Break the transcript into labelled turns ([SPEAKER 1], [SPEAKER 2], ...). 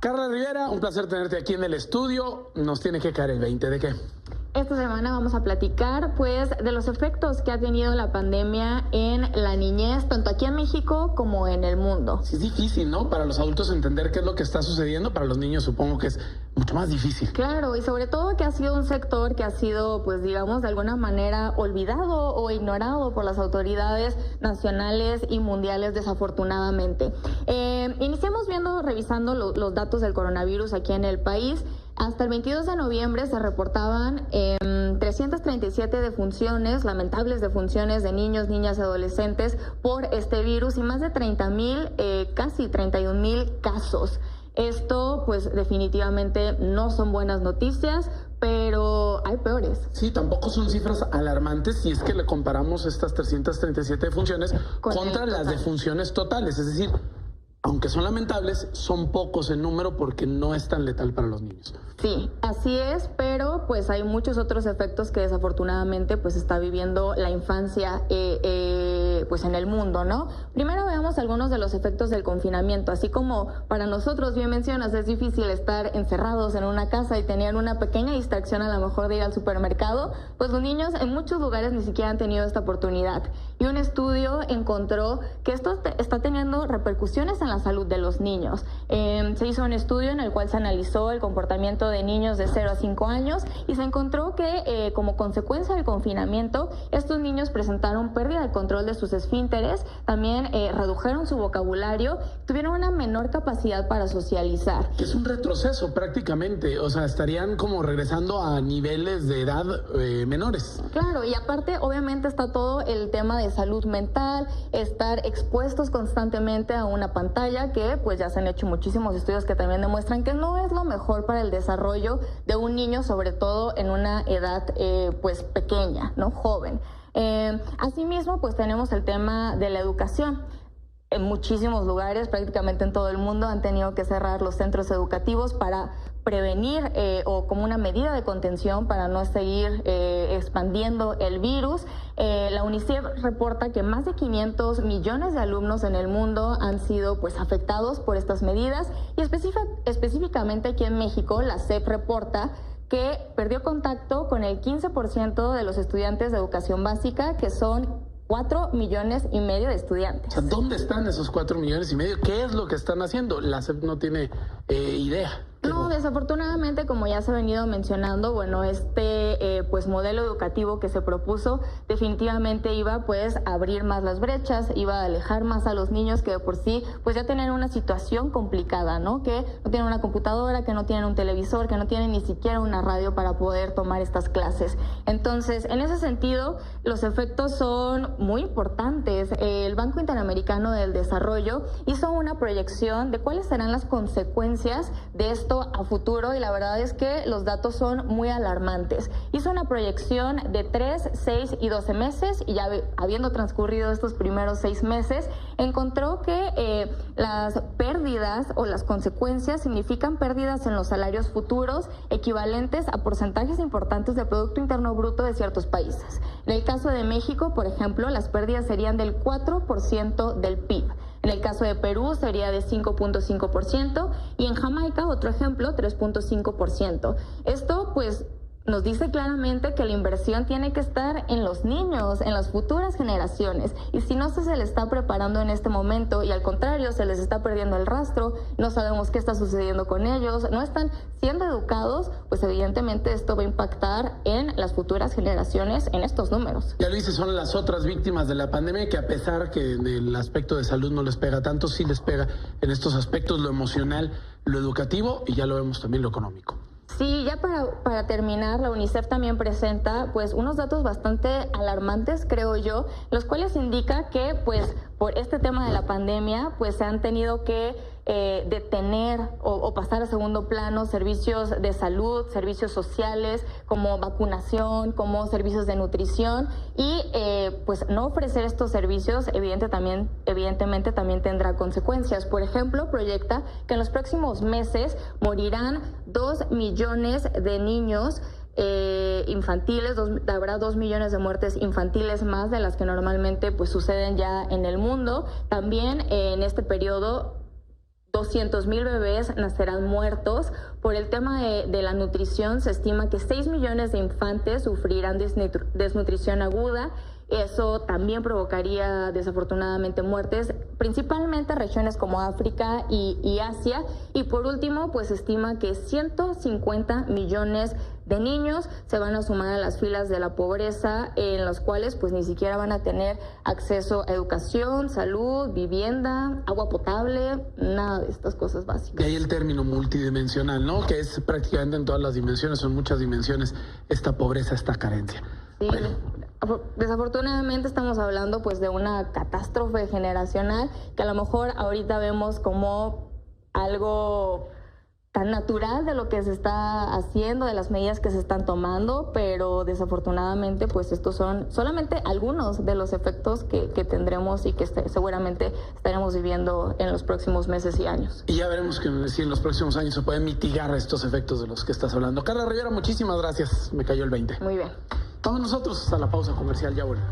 [SPEAKER 1] Carla Rivera, un placer tenerte aquí en el estudio. Nos tiene que caer el 20, ¿de qué?
[SPEAKER 2] Esta semana vamos a platicar pues de los efectos que ha tenido la pandemia en la niñez, tanto aquí en México como en el mundo.
[SPEAKER 1] Sí, es difícil, ¿no? Para los adultos entender qué es lo que está sucediendo, para los niños supongo que es mucho más difícil.
[SPEAKER 2] Claro, y sobre todo que ha sido un sector que ha sido, pues digamos, de alguna manera olvidado o ignorado por las autoridades nacionales y mundiales, desafortunadamente. Iniciamos revisando los datos del coronavirus aquí en el país. Hasta el 22 de noviembre se reportaban 337 defunciones, lamentables defunciones de niños, niñas y adolescentes por este virus y más de 30,000, casi 31,000 casos. Esto pues definitivamente no son buenas noticias, pero hay peores.
[SPEAKER 1] Sí, tampoco son cifras alarmantes si es que le comparamos estas 337 defunciones contra las defunciones totales, es decir, aunque son lamentables, son pocos en número porque no es tan letal para los niños.
[SPEAKER 2] Sí, así es, pero pues hay muchos otros efectos que desafortunadamente pues está viviendo la infancia pues en el mundo, ¿no? Primero veamos algunos de los efectos del confinamiento. Así como para nosotros, bien mencionas, es difícil estar encerrados en una casa y tener una pequeña distracción a lo mejor de ir al supermercado, pues los niños en muchos lugares ni siquiera han tenido esta oportunidad. Y un estudio encontró que esto está teniendo repercusiones en la salud de los niños. Se hizo un estudio en el cual se analizó el comportamiento de niños de 0 a 5 años y se encontró que como consecuencia del confinamiento, estos niños presentaron pérdida de control de sus esfínteres, también redujeron su vocabulario, tuvieron una menor capacidad para socializar.
[SPEAKER 1] Es un retroceso prácticamente, o sea, estarían como regresando a niveles de edad menores.
[SPEAKER 2] Claro, y aparte obviamente está todo el tema de salud mental, estar expuestos constantemente a una pantalla, que pues ya se han hecho muchísimos estudios que también demuestran que no es lo mejor para el desarrollo de un niño, sobre todo en una edad pues pequeña, ¿no? Joven. Asimismo, pues tenemos el tema de la educación. En muchísimos lugares, prácticamente en todo el mundo, han tenido que cerrar los centros educativos para prevenir o como una medida de contención para no seguir expandiendo el virus. La UNICEF reporta que más de 500 millones de alumnos en el mundo han sido pues afectados por estas medidas y específicamente aquí en México la SEP reporta que perdió contacto con el 15% de los estudiantes de educación básica, que son 4,5 millones de estudiantes.
[SPEAKER 1] O sea, ¿dónde están esos 4,5 millones? ¿Qué es lo que están haciendo? La SEP no tiene idea.
[SPEAKER 2] No, desafortunadamente, como ya se ha venido mencionando, bueno, pues modelo educativo que se propuso definitivamente iba pues a abrir más las brechas, iba a alejar más a los niños que de por sí pues ya tienen una situación complicada, ¿no? Que no tienen una computadora, que no tienen un televisor, que no tienen ni siquiera una radio para poder tomar estas clases. Entonces, en ese sentido, los efectos son muy importantes. El Banco Interamericano del Desarrollo hizo una proyección de cuáles serán las consecuencias de esto a futuro y la verdad es que los datos son muy alarmantes. Hizo una proyección de 3, 6 y 12 meses y ya habiendo transcurrido estos primeros 6 meses, encontró que las pérdidas o las consecuencias significan pérdidas en los salarios futuros equivalentes a porcentajes importantes del Producto Interno Bruto de ciertos países. En el caso de México, por ejemplo, las pérdidas serían del 4% del PIB. En el caso de Perú sería de 5.5% y en Jamaica, otro ejemplo, 3.5%. Esto pues nos dice claramente que la inversión tiene que estar en los niños, en las futuras generaciones. Y si no se les está preparando en este momento y al contrario se les está perdiendo el rastro, no sabemos qué está sucediendo con ellos, no están siendo educados, pues evidentemente esto va a impactar en las futuras generaciones en estos números.
[SPEAKER 1] Ya lo dice, son las otras víctimas de la pandemia que a pesar que del aspecto de salud no les pega tanto, sí les pega en estos aspectos, lo emocional, lo educativo y ya lo vemos también lo económico.
[SPEAKER 2] Sí, ya para terminar, la UNICEF también presenta pues unos datos bastante alarmantes, creo yo, los cuales indica que pues por este tema de la pandemia pues se han tenido que detener o pasar a segundo plano servicios de salud, servicios sociales como vacunación, como servicios de nutrición y pues no ofrecer estos servicios evidentemente también tendrá consecuencias. Por ejemplo, proyecta que en los próximos meses morirán 2 millones de niños infantiles, habrá 2 millones de muertes infantiles más de las que normalmente pues suceden ya en el mundo. También en este periodo 200,000 bebés nacerán muertos. Por el tema de la nutrición, se estima que 6 millones de infantes sufrirán desnutrición aguda. Eso también provocaría desafortunadamente muertes, principalmente en regiones como África y Asia. Y por último, pues se estima que 150 millones de niños se van a sumar a las filas de la pobreza, en los cuales pues ni siquiera van a tener acceso a educación, salud, vivienda, agua potable, nada de estas cosas básicas.
[SPEAKER 1] Y ahí el término multidimensional, ¿no? Que es prácticamente en todas las dimensiones, son muchas dimensiones, esta pobreza, esta carencia.
[SPEAKER 2] Sí.
[SPEAKER 1] Bueno.
[SPEAKER 2] Desafortunadamente estamos hablando pues de una catástrofe generacional que a lo mejor ahorita vemos como algo tan natural de lo que se está haciendo, de las medidas que se están tomando, pero desafortunadamente pues estos son solamente algunos de los efectos que tendremos y que seguramente estaremos viviendo en los próximos meses y años.
[SPEAKER 1] Y ya veremos que si en los próximos años se pueden mitigar estos efectos de los que estás hablando. Carla Rivera, muchísimas gracias, me cayó el 20.
[SPEAKER 2] Muy bien.
[SPEAKER 1] Vamos nosotros hasta la pausa comercial, ya volvemos.